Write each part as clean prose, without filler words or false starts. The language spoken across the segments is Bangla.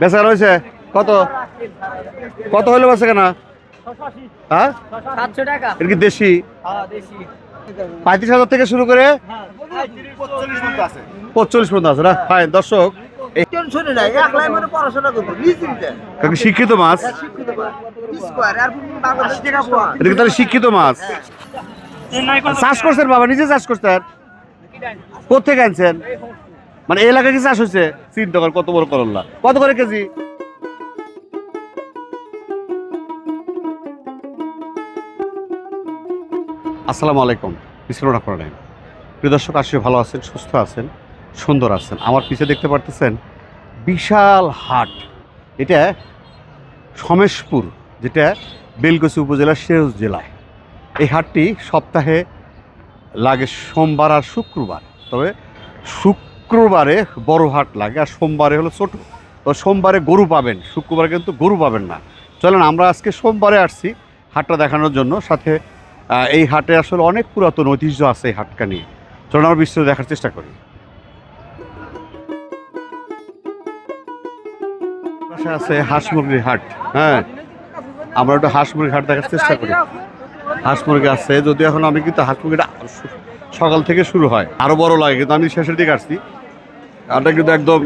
বেচা হয়েছে কত কত হলো বেচা কেনা? হ্যাঁ 700 টাকা। এটা কি দেশি? হ্যাঁ দেশি। 35,000 থেকে শুরু করে 45 পর্যন্ত আছে না? ফাইন দর্শক, টেনশনে নাই, একলাই মানে পড়াশোনা করবো নিশ্চিন্তে। কাকি শিক্ষিত মাছ, শিক্ষিত বা স্কয়ার আর বাংলাদেশ টাকা পাওয়া। এটা কি তাহলে শিক্ষিত মাছ? চাষ করছেন বাবা, নিজে চাষ করছেন? কোথেকে আনছেন? মানে এই এলাকায় কি চাষ হয়েছে? চিন্তা কর কত বড় করল্লা, কত করে কেজি? আসসালামু আলাইকুম, বিসমুল্লাহ রহমানির রহিম। প্রিয় দর্শক, আশা ভালো আছেন, সুস্থ আছেন, সুন্দর আছেন। আমার পিছিয়ে দেখতে পারতেছেন বিশাল হাট। এটা সমেশপুর, যেটা বেলকুচি উপজেলার সিরাজ জেলায়। এই হাটটি সপ্তাহে লাগে সোমবার আর শুক্রবার, তবে শুক্রবারে বড় হাট লাগে আর সোমবারে হলো ছোট। তো সোমবারে গরু পাবেন, শুক্রবারে কিন্তু গরু পাবেন না। চলেন আমরা আজকে সোমবারে আসছি হাটটা দেখানোর জন্য। সাথে এই হাটে আসলে অনেক পুরাতন ঐতিহ্য আছে এই হাটটা নিয়ে। চলুন আমরা বিস্তারিত দেখার চেষ্টা করি। পাশে আছে হাঁস মুরগির হাট। হ্যাঁ, আমরা একটু হাঁস মুরগির হাট দেখার চেষ্টা করি। হাঁস মুরগি আছে, যদি এখন আমি কিন্তু হাঁস মুরগিটা সকাল থেকে শুরু হয়, আরো বড় লাগে, কিন্তু আমি শেষের দিকে আসছি। হাটটা কিন্তু একদম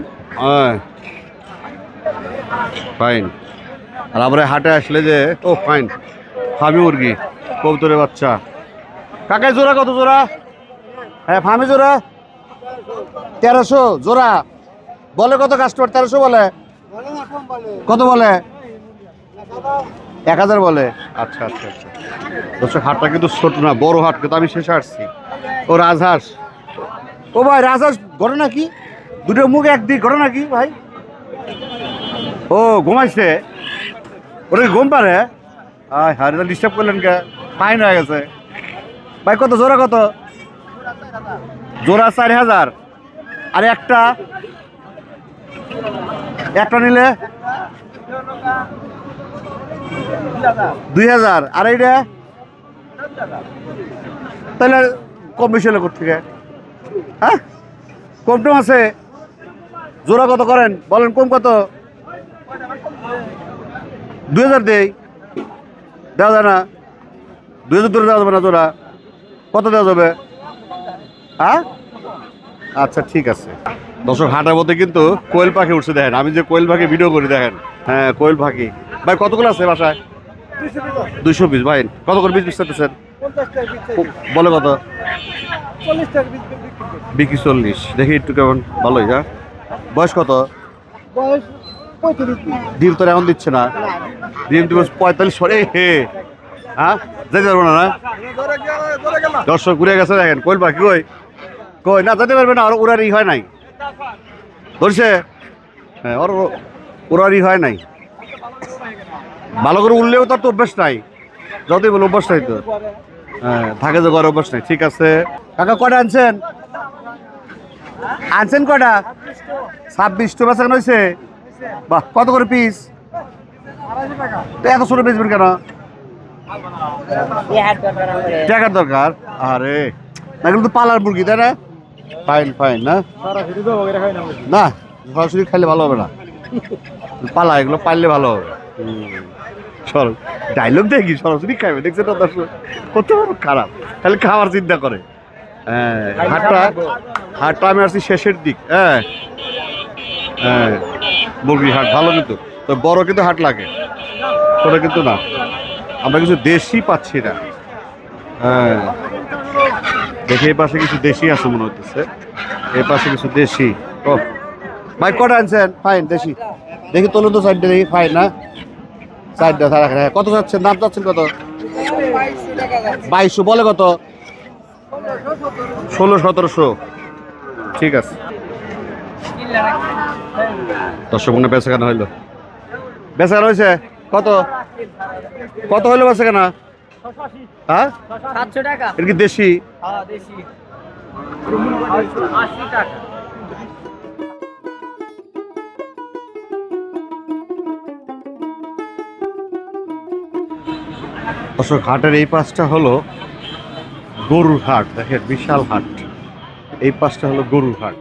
ফাইন। আর আমরা হাটে আসলে যে ও ফাইন ফার্মি মুরগি, কবুতরের বাচ্চা। কাকাই জোড়া কত জোড়া? হ্যাঁ ফার্মি জোড়া 1300 জোড়া। বলে কত কাস্টমার? 1300 বলে। কত বলে? 1000 বলে। আচ্ছা আচ্ছা আচ্ছা দর্শক, হাটটা কিন্তু ছোট না, বড় হাট, কিন্তু আমি শেষে আসছি। ও রাজহাঁস, ও ভাই রাজহাঁস ঘটনা কি? দুটো মুখ একদিক, ঘটনা কি ভাই? ও ঘুমাইছে, ওটা ঘুম পারে? আয় হারে, ডিস্টার্ব করলেন কে? ফাইন হয়ে গেছে ভাই। কত জোড়া? কত জোড়া? 4000। আর একটা নিলে 2000। আর এইটা তাহলে কম বেশি হলে কোথেকে? হ্যাঁ কম টম আছে? জোড়া কত করেন বলেন? কম কত? 2000 দেই, দেওয়া যায় না? 2000 ধরে দেওয়া যাবে না? জোড়া কত দেওয়া যাবে? হ্যাঁ আচ্ছা ঠিক আছে। দর্শক, হাটের মধ্যে কিন্তু কোয়েল পাখি উঠছে, দেখেন। আমি যে কোয়েল পাখি ভিডিও করি, দেখেন। হ্যাঁ কোয়েল পাখি ভাই কতগুলো আছে বাসায়? 200 পিস। ভাই কত করে পিস করতেছেন? বলে কত? বিক্রি 40। দেখি একটু কেমন, ভালোই। হ্যাঁ বয়স কত? ডিম তো এখন দিচ্ছে না। ডিম দিব 45 পরে। হে হ্যাঁ যেতে পারবো না? দর্শক ঘুরে গেছে, দেখেন কোয়েল পাখি কই কই না, যেতে পারবে না। আর ওরার হয় নাই, ধরছে। হ্যাঁ ওর ওরার হয় নাই, ভালো করে উঠলেও তার তো অভ্যাস নাই। যতই বলে অভ্যাস নাই তো। হ্যাঁ থাকে যে ঘরে অভ্যাস নাই। ঠিক আছে কাকা, কটা আনছেন? কটা? 26 টো বেচা হয়েছে। বাহ, কত করে পিস? এত ছোট বেচবেন কেন? টাকার দরকার। আরে না, এগুলো তো পালার মুরগি, তাই না? Fine fine. না না, সরাসরি খাইলে ভালো হবে না, পালা এগুলো পাইলে ভালো হবে। ডায়লগ দেখি সরাসরি খাইবে, দেখছে তো দর্শক কত বড় খারাপ, খালি খাওয়ার চিন্তা করে। হ্যাঁ হাটটা আমি আসছি শেষের দিক। হ্যাঁ হ্যাঁ মুরগি হাট ভালো, কিন্তু তো বড় কিন্তু হাট লাগে, ছোট কিন্তু না। আমরা কিছু দেশি পাচ্ছি না। হ্যাঁ দেখি এই পাশে কিছু দেশি আছে মনে হচ্ছে, এই পাশে কিছু দেশি। ও ভাই কটা আনছেন? ফাইন দেশি। দেখি তোলুন তো সাইডটা, দেখি। ফাইন না সাইডটা সারা। হ্যাঁ কত যাচ্ছেন? দাম চাচ্ছেন কত? 2200 বলে কত? 1600-1700। ঠিক আছে দর্শক, মনে বেচা কেনা হইলো? বেচা কেনা হয়েছে কত? কত হইলো বেচা কেনা? হ্যাঁ 700 টাকা। এটা কি দেশি? হ্যাঁ দেশি। 80 টাকা। দর্শক, হাটের এই পাশটা হলো গরুর হাট। দেখেন বিশাল হাট। এই পাশটা হলো গরুর হাট।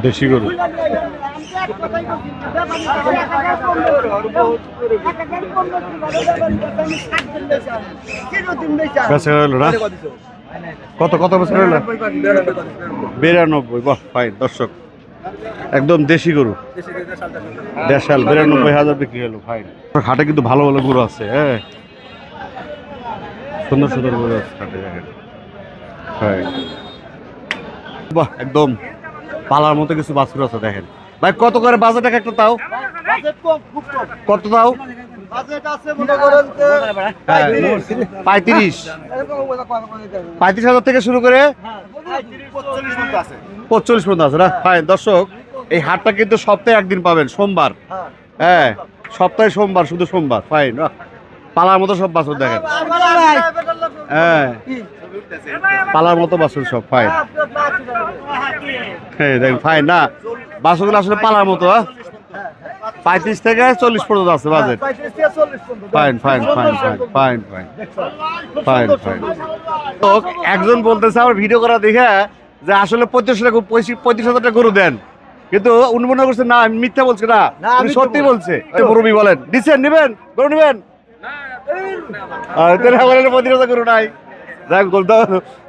দেশি গরু। বেচা হলো না? কত কত বছর হলো? 92। বাহ ফাইন দর্শক, একদম দেশি গরু, দেশাল। 92,000 বিক্রি হলো। ফাইন। হাটে কিন্তু ভালো ভালো গরু আছে। হ্যাঁ, সুন্দর সুন্দর গরু আছে হাটে। ফাইন। বাহ, একদম পালার মতো কিছু বাছুর আছে দেখেন ভাই। কত করে বাজেট একটা তাও? কত তাও? 35,000 থেকে শুরু করে 45 পর্যন্ত আছে না? ফাইন দর্শক, এই হাটটা কিন্তু সপ্তাহে একদিন পাবেন, সোমবার। হ্যাঁ, সপ্তাহে সোমবার, শুধু সোমবার। ফাইন। পালার মতো সব বাছুর দেখেন। হ্যাঁ, পালার মতো বাছুর সব। ফাইন। হ্যাঁ দেখেন, ফাইন না বাছুরগুলো আসলে পালার মতো। 35 থেকে 40 পর্যন্ত আছে budget. Fine fine fine fine fine fine fine fine. তো একজন বলতেছে আমার ভিডিও করা দেখে যে আসলে 35,000 টাকা গরু দেন, কিন্তু উনি মনে করছে না আমি মিথ্যা বলছি। না, উনি সত্যি বলছে। মুরব্বি বলেন, দিচ্ছেন, নেবেন গরু, নেবেন? 35,000 গরু নাই।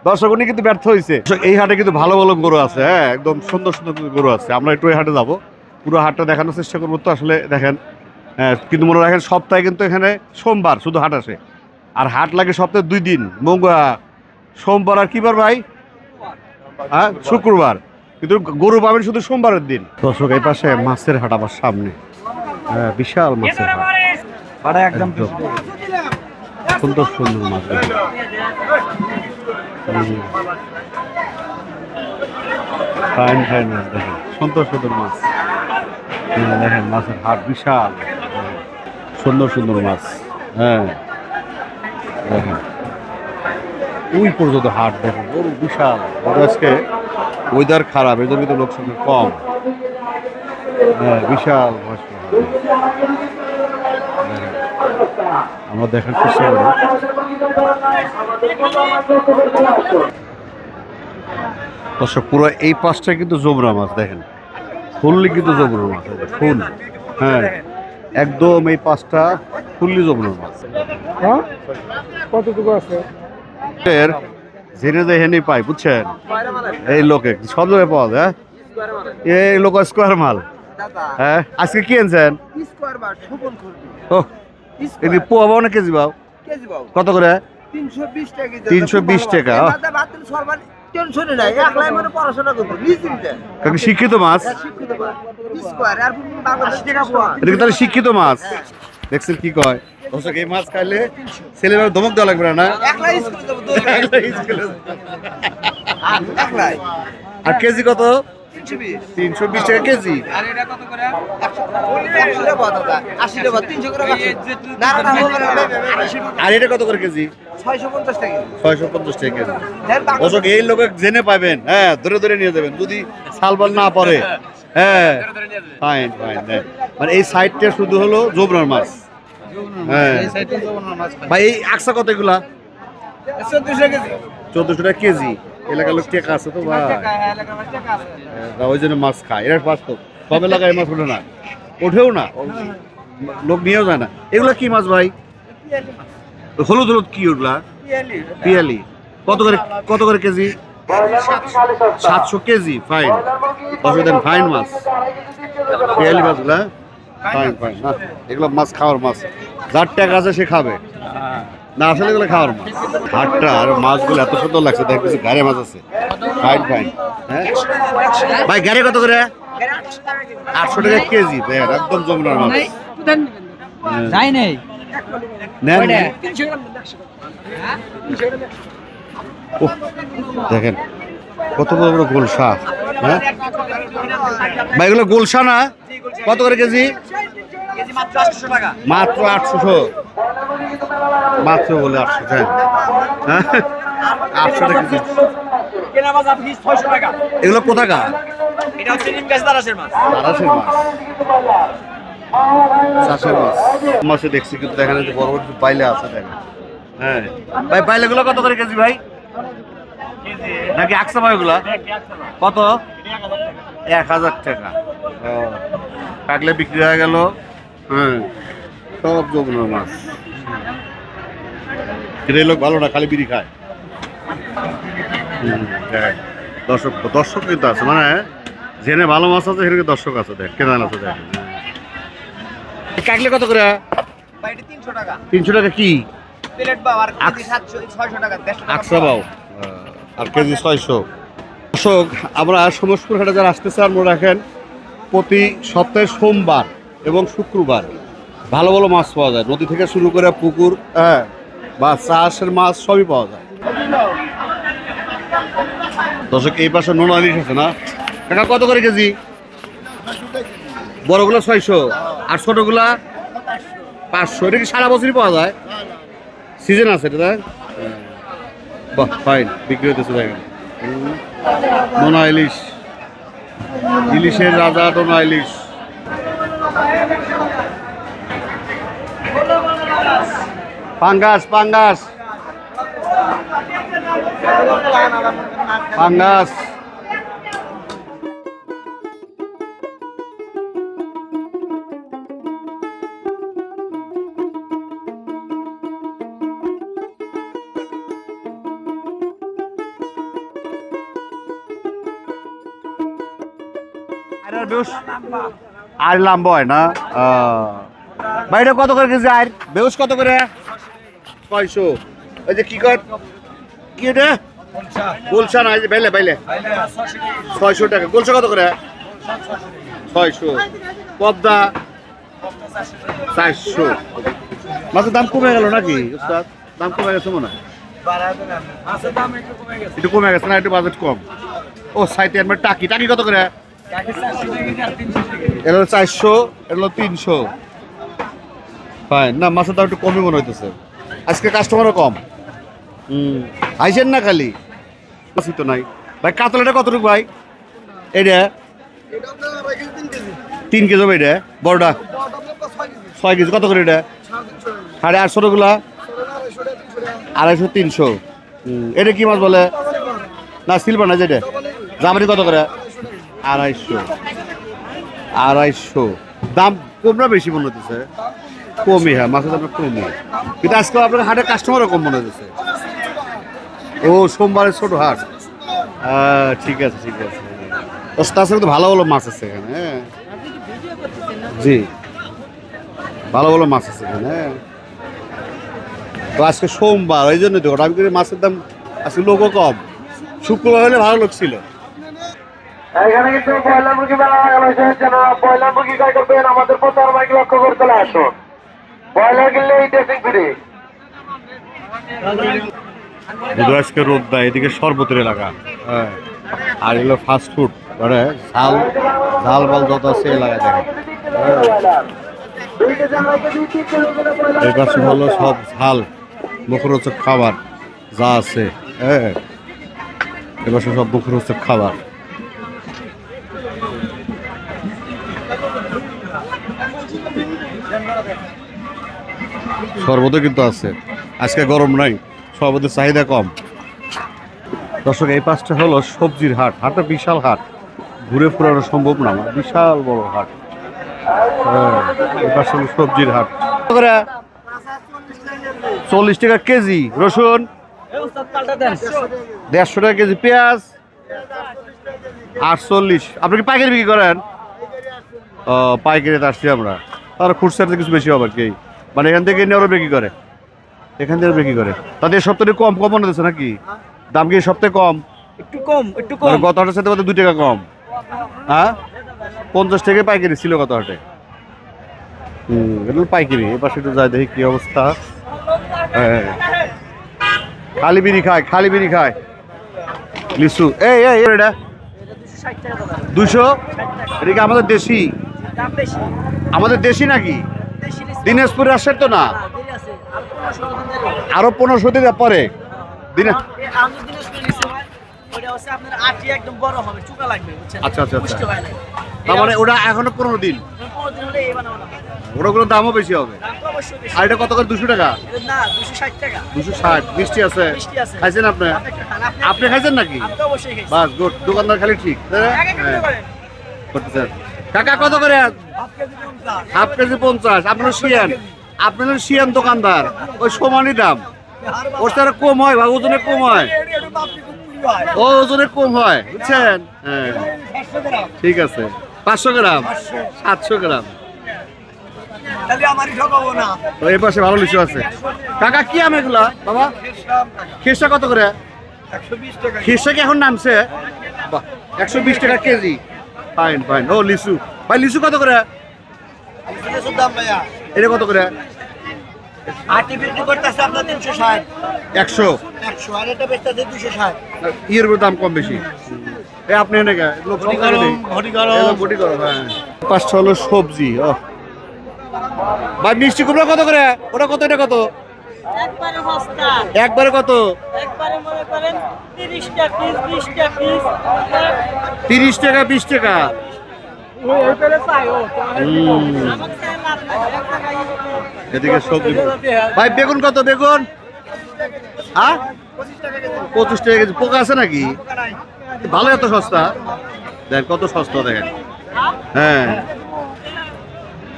দর্শক উনি কিন্তু ব্যর্থ হয়েছে। এই হাটে কিন্তু ভালো ভালো গরু আছে। হ্যাঁ, একদম সুন্দর সুন্দর গরু আছে। আমরা একটু এই হাটে যাবো, পুরো হাটটা দেখানোর চেষ্টা করবো। তো আসলে দেখেন, কিন্তু মনে রাখেন সপ্তাহে কিন্তু এখানে সোমবার শুধু হাট আসে, আর হাট লাগে সপ্তাহে 2 দিন, সোমবার আর কি বার ভাই? হ্যাঁ, শুক্রবার। কিন্তু গরু পাবেন শুধু সোমবারের দিন। দর্শক এই পাশে মাছের হাট আমার সামনে। হ্যাঁ, বিশাল মাছের হাট, একদম সুন্দর সুন্দর মাছ। ফাইন ফাইন মাছ দেখেন, সুন্দর সুন্দর মাছ দেখেন। মাছের হাট বিশাল, সুন্দর সুন্দর মাছ। হ্যাঁ দেখেন, ওই পর্যন্ত হাট দেখেন, গরু বিশাল। আজকে ওয়েদার খারাপ, এদের কিন্তু লোক সংখ্যা কম। হ্যাঁ, বিশাল। আমরা দেখার চেষ্টা করি। দর্শক পুরো এই পাশটা কিন্তু জোবরা মাছ দেখেন, ফুললি কিন্তু জোবরা মাছ, ফুল। হ্যাঁ, একদম এই পাশটা ফুললি জোবরা মাছ। কতটুকু আছে? জেনে হেনে পাই, বুঝছেন? এই লোকে সব জায়গায় পাওয়া যায়। এই লোক স্কোয়ার মাল। হ্যাঁ, আজকে কি আনছেন? ও, এটি পোয়া পাও না কেজি পাও? কত করে? 320 টাকা। শিক্ষিত মাছ, এটা তাহলে শিক্ষিত মাছ। দেখছেন কি কয় দর্শক, এই মাছ খাইলে ছেলেমেয়ে ধমক দেওয়া লাগবে না। আর কেজি কত? 320 টাকা কেজি। আর এটা কত করে কেজি? 650 টাকা কেজি। দর্শক এই লোক জেনে পাবেন। হ্যাঁ, ধরে ধরে নিয়ে যাবেন যদি সালবাল না পড়ে। হ্যাঁ, ফাইন ফাইন। মানে এই সাইডটা শুধু হলো জোবরার মাছ। হ্যাঁ ভাই, এই আকসা কত এগুলা? 1400 টাকা কেজি। এলাকার লোক টেকা আছে তো ভাই, ওই জন্য মাছ খায়। এর বাস্তব সব এলাকায় মাছ ওঠে না, ওঠেও না, লোক নিয়েও যায় না। এগুলা কি মাছ ভাই? হলুদ হলুদ কি ওগুলা? পিয়ালি। কত করে কেজি? 700 কেজি। ফাইন। দেন ফাইন মাছ, পিয়ালি মাছগুলা ফাইন ফাইন। না, এগুলো মাছ খাওয়ার মাছ, যার টাকা আছে সে খাবে না, আসলে এগুলো খাওয়ার মাছ। হাটটা আর মাছগুলো এত সুন্দর লাগছে, দেখতেছি গাড়ি মাছ আছে। Fine fine. হ্যাঁ ভাই, গাড়ি কত করে? 800 টাকা কেজি। একদম যমুনার মাছ। দেখেন কত বড় বড় গোলসা। হ্যাঁ ভাই, এগুলো গোলসা না? কত করে কেজি? মাত্র 800। মাত্র বলে 800। হ্যাঁ, 800 টাকা কেজি। এগুলো কোথাকার? তারাশের মাছ। চাষের মাছ। মাছে দেখছি কিন্তু দেখা যাচ্ছে বড় বড় বাইলে আছে। দেখেন। হ্যাঁ ভাই, বাইলে গুলো কত করে কেজি ভাই? নাকি আকসা ভাই ওগুলা কত? 1000 টাকা। কাকলে বিক্রি হয়ে গেল। হ্যাঁ, সব যমুনার মাছ। এই লোক ভালো না, খালি বিড়ি খায়। দেখ, দর্শক কিন্তু আছে, মানে জেনে ভালো মাছ আছে সেখানে দর্শক আছে। দেখ কেনা আছে, দেখ কাকলে কত করে? 300 টাকা কি? আচ্ছা বাউ, আর কেজি 600। দর্শক, আমরা সমসপুর হাটে যারা আসতে চান মনে রাখেন, প্রতি সপ্তাহে সোমবার এবং শুক্রবার ভালো ভালো মাছ পাওয়া যায়। নদী থেকে শুরু করে পুকুর, হ্যাঁ, বা চাষের মাছ সবই পাওয়া যায়। দর্শক, এই পাশে নোনা ইলিশ আছে না কাকা, কত করে কেজি? বড়গুলো 600 আর ছোটগুলা 500। এটা কি সারা বছরই পাওয়া যায়? সিজন আছে এটা? বাহ, ফাইন, বিক্রি হতেছে। দেখেন নোনা ইলিশ, ইলিশের রাজা নোনা ইলিশ। পাঙ্গাস পাঙ্গাস পাঙ্গাস। আর লাম্বা হয় না। বাইরে কত করে কেজি? আর বেউস কত করে? 600। ওই যে কি কর, কি এটা? গোলসা না, বাইলে বাইলে 600 টাকা। গোলসা কত করে? 600। পদ্মা 400। মাছের দাম কমে গেল নাকি উস্তাদ? দাম কমে গেছে মনে হয়, একটু কমে গেছে না? একটু বাজেট কম। ও সাইতে আমার টাকি, টাকি কত করে? এটা হলো 400, এটা হলো 300। ফাইন না, মাছের দাম একটু কমই মনে হইতেছে আজকে, কাস্টমারও কম। আইসেন না খালি মাছই তো নাই। ভাই কাতলাটা কতটুকু ভাই? এইটা 3 কেজি হবে। এটা বড়টা 6 কেজি। কত করে এটা? 850 গুলা 250, 300। এটা কি মাছ বলে? না সিলভার না, যেটা জামানি কত করে? 250। দাম কম না বেশি মনে হতেছে? কমই। হ্যাঁ, মাছের দাম কমই, কিন্তু আজকে আপনার হাটের কাস্টমারও কম মনে হতেছে। ও সোমবারের ছোট হাট। ঠিক আছে ঠিক আছে। তাছাড়া তো ভালো ভালো মাছ আছে এখানে। জি, ভালো ভালো মাছ আছে এখানে। তো আজকে সোমবার, ওই জন্য তো আমি করে মাছের দাম আজকে লোকও কম। শুক্রবার হলে ভালো লোক ছিল। এখানে কিন্তু ব্রয়লার মুরগি মেলা হয়েছে। যেন ব্রয়লার মুরগি ক্রয় করবেন আমাদের প্রচার মাইক লক্ষ্য করে চলে আসুন। ব্রয়লার কিনলে এই ড্রেসিং ফ্রি। আজকে রোদ দেয়, এদিকে শরবতের এলাকা। হ্যাঁ, আর এগুলো ফাস্ট ফুড, মানে ঝাল ঝাল বাল যত আছে এলাকায় দেখেন। এই পাশে হলো সব ঝাল মুখরোচক খাবার যা আছে। হ্যাঁ, এবার সব মুখরোচক খাবার। শরবতও কিন্তু আছে, আজকে গরম নাই, শরবতের চাহিদা কম। দর্শক, এই পাশটা হলো সবজির হাট। হাটটা বিশাল হাট, ঘুরে ফুরানো সম্ভব না, বিশাল বড় হাট। হ্যাঁ, এই পাশে হলো সবজির হাট। 40 টাকা কেজি রসুন, 150 টাকা কেজি পেঁয়াজ, 48। আপনি কি পাইকারি বিক্রি করেন? ও, পাইকারিতে আসছি আমরা। তারা খুচরাতে কিছু বেশি হবে কি, মানে এখান থেকে এনে ওরা বিক্রি করে, এখান থেকে বিক্রি করে। তাদের সপ্তাহে কম কম মনে হচ্ছে নাকি? দাম কি সপ্তাহে কম? একটু কম, একটু কম। গত হাটের সাথে 2 টাকা কম। হ্যাঁ, 50 টাকা পাইকারি ছিল গত হাটে। এগুলো পাইকারি। এ পাশে একটু যাই দেখি কি অবস্থা। হ্যাঁ, খালি বিড়ি খায়, খালি বিড়ি খায়। লিচু এই এটা 200। এটা কি আমাদের দেশি? আমাদের দেশি নাকি? দিনাজপুর রাজশাহীর তো না? আরো 1500 দিন পরে দিনে হচ্ছে আপনার আটি একদম বড় হবে, চুকা লাগবে বুঝছেন? আচ্ছা, আচ্ছা, আচ্ছা। পুষ্ট হয় না। তার মানে ওটা এখনো 15 দিন, কোনদিন হলে এই বানাবো না। ওটাগুলোর দামও বেশি হবে। দাম তো অবশ্যই বেশি। আর এটা কত করে? 200 টাকা? এটা না 260 টাকা। 260। মিষ্টি আছে? মিষ্টি আছে। খাইছেন আপনি? আপনি একটু খান, আপনি খাইছেন নাকি? আমি তো অবশ্যই খাইছি। বাস গুড, দোকানদার খালি ঠিক। এক এক করে করেন। করতেছেন। কাকা কত করে? Half KG 50। আপনার শিয়ান, আপনার শিয়ান দোকানদার, ওই সমানই দাম। ওর সাথে কম হয় বা ওজনে কম হয়, ও ওজনে কম হয়, বুঝছেন? হ্যাঁ ঠিক আছে। 500 গ্রাম, 700 গ্রাম। তো এই পাশে ভালো লিচু আছে। কাকা কি আম এগুলা বাবা? খেসা কত করে? 120 টাকা। খেসা কি এখন নামছে? বাহ, 120 টাকা কেজি। Fine fine. ও লিচু ভাই, লিচু কত করে? লিচুর দাম ভাইয়া এটা কত করে? আটি বিক্রি করতেছে আপনার 360, 100। 100, আর এটা বেচতেছে 260। ইয়ের দাম কম বেশি। এই আপনি এনে গা এগুলো ঘটি গরম, ঘটি গরম। এগুলো বডি গরম। হ্যাঁ, পাঁচটা হলো সবজি। ও ভাই, মিষ্টি কুমড়া কত করে? ওটা কত, এটা কত? একবারে সস্তা। একবারে কত? একবারে মনে করেন 30 টাকা পিস, 20 টাকা পিস। 30 টাকা 20 টাকা। ওই পেলে চাই ও। হুম। আমাকে চাই লাভ নাই। এক টাকা এদিকে সবজি। ভাই বেগুন কত? বেগুন হ্যাঁ 25 টাকা কেজি। পোকা আছে নাকি? ভালো, এত সস্তা? দেখেন কত সস্তা, দেখেন। হ্যাঁ,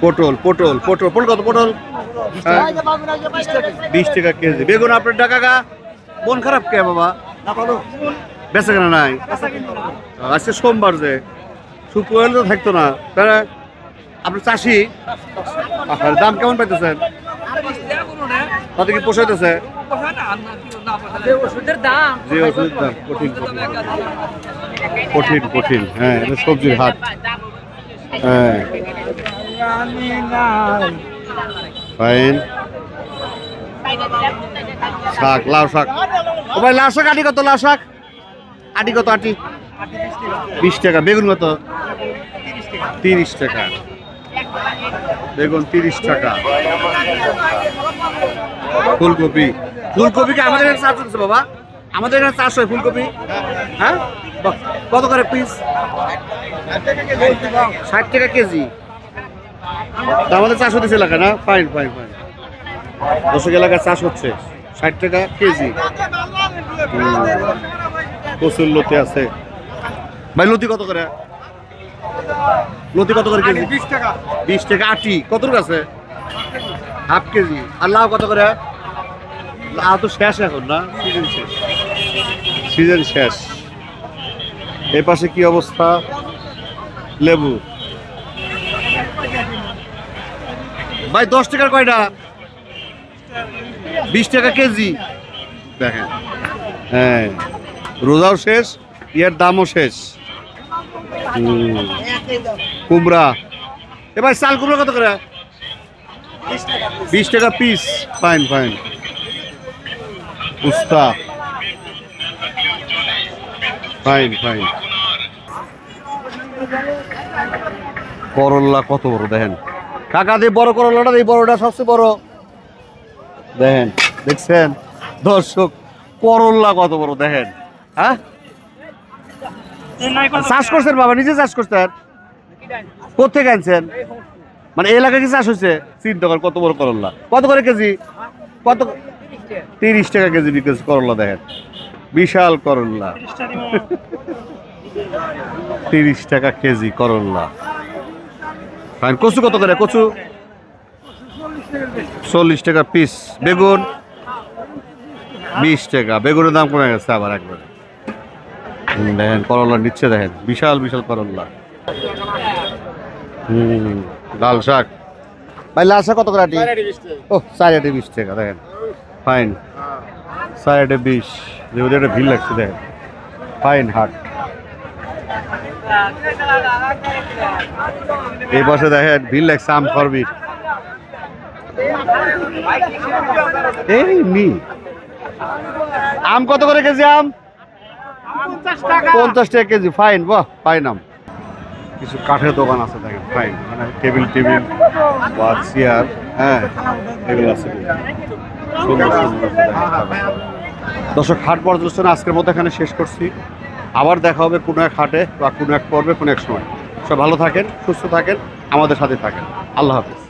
পটল পটল পটল পটল কত? পটল 20 টাকা কেজি। বেগুন আপনার টাকা গা। মন খারাপ কে বাবা? বেচা কেনা নাই? আজকে সোমবার, যে শুক্রবার তো থাকতো না। তাহলে আপনি চাষি, দাম কেমন পাইতেছেন? তাতে কি পোষাইতেছে? ওষুধের দাম যে ওষুধের দাম কঠিন কঠিন কঠিন। হ্যাঁ, এটা সবজির হাট। হ্যাঁ ফাইন। শাক, লাউ শাক। ও ভাই, লাউ শাক আটি কত? লাউ শাক আটি কত? আটি 20 টাকা। বেগুন কত? 30 টাকা। বেগুন 30 টাকা। ফুলকপি, ফুলকপি কি আমাদের এখানে চাষ হচ্ছে বাবা? আমাদের এখানে চাষ হয় ফুলকপি? হ্যাঁ, বাহ, কত করে পিস? 60 টাকা কেজি। তা আমাদের চাষ হতেছে এলাকা না? Fine fine fine. দর্শক এলাকায় চাষ হচ্ছে 60 টাকা কেজি। প্রচুর লতি আছে। ভাই লতি কত করে? লতি কত করে কেজি? 20 টাকা। 20 টাকা আটি। কত আছে? Half KG. আর লাউ কত করে? লাউ তো শেষ এখন না, সিজন শেষ। সিজন শেষ। এই পাশে কি অবস্থা? লেবু ভাই 10 টাকার কয়টা? 20 টাকা কেজি। দেখেন, হ্যাঁ, রোজাও শেষ, ইয়ার দামও শেষ। কুমড়া, এবার চাল কুমড়া কত করে? 20 টাকা পিস। Fine fine. উস্তা ফাইন ফাইন। করল্লা কত বড় দেখেন কাকা। দিয়ে বড় করল্লাটা, এই বড়টা সবচেয়ে বড়। দেখেন, দেখছেন দর্শক, করল্লা কত বড় দেখেন। হ্যাঁ, চাষ করছেন বাবা? নিজে চাষ করছেন? কোথেকে আনছেন? মানে এই এলাকায় কি চাষ হয়েছে? চিন্তা কর কত বড় করল্লা। কত করে কেজি? কত? 30 টাকা কেজি বিক্রি করল্লা। দেখেন, বিশাল করল্লা। 30 টাকা কেজি করল্লা। ফাইন। কচু কত করে? কচু 40 টাকা পিস। বেগুন 20 টাকা। বেগুনের দাম কমে গেছে আবার একবার। দেখেন করল্লা নিচ্ছে, দেখেন বিশাল বিশাল করল্লা। লাল শাক ভাই, লাল শাক কত করে আটি? ও 4 আটি 20 টাকা। দেখেন ফাইন, 4 আটি 20। যেহেতু একটা ভিড় লাগছে, দেখেন ফাইন হাট। এই পাশে দেখেন ভিড় লাগছে আম খরবির। এই নি আম কত করে কেজি? আম 50 টাকা কেজি। ফাইন, বাহ, ফাইন আম। কিছু কাঠের দোকান আছে, দেখেন ফাইন। মানে টেবিল টেবিল বা চেয়ার, হ্যাঁ, এগুলো আছে। সুন্দর সুন্দর। দর্শক, হাট পর্যবেক্ষণ আজকের মতো এখানে শেষ করছি। আবার দেখা হবে কোনো এক হাটে বা কোনো এক পর্বে কোনো এক সময়। সব ভালো থাকেন, সুস্থ থাকেন, আমাদের সাথে থাকেন। আল্লাহ হাফিজ।